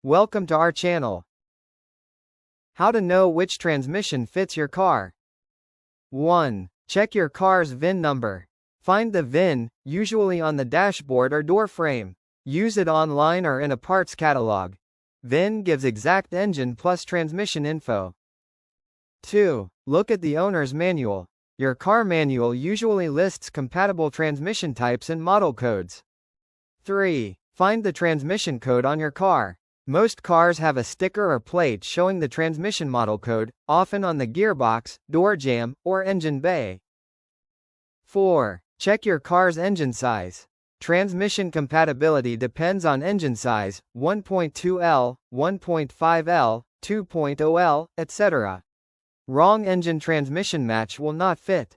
Welcome to our channel. How to know which transmission fits your car. 1. Check your car's VIN number. Find the VIN, usually on the dashboard or door frame. Use it online or in a parts catalog. VIN gives exact engine plus transmission info. 2. Look at the owner's manual. Your car manual usually lists compatible transmission types and model codes. 3. Find the transmission code on your car. Most cars have a sticker or plate showing the transmission model code, often on the gearbox, door jamb, or engine bay. 4. Check your car's engine size. Transmission compatibility depends on engine size, 1.2L, 1.5L, 2.0L, etc. Wrong engine transmission match will not fit.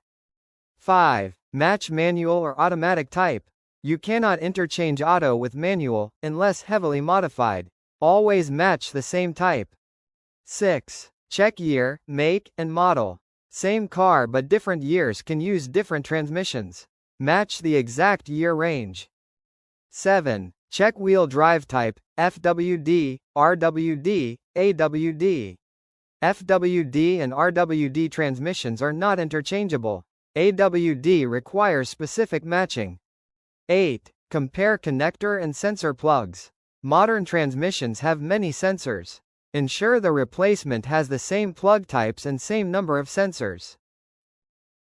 5. Match manual or automatic type. You cannot interchange auto with manual, unless heavily modified. Always match the same type. 6. Check year, make, and model. Same car but different years can use different transmissions. Match the exact year range. 7. Check wheel drive type, FWD, RWD, AWD. FWD and RWD transmissions are not interchangeable. AWD requires specific matching. 8. Compare connector and sensor plugs. Modern transmissions have many sensors. Ensure the replacement has the same plug types and same number of sensors.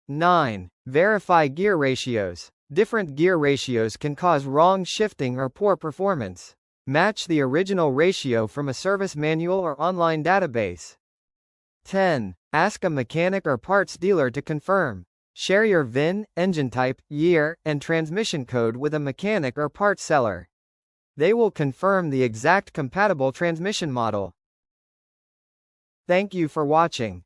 9. Verify gear ratios. Different gear ratios can cause wrong shifting or poor performance. Match the original ratio from a service manual or online database. 10. Ask a mechanic or parts dealer to confirm. Share your VIN, engine type, year, and transmission code with a mechanic or parts seller. They will confirm the exact compatible transmission model. Thank you for watching.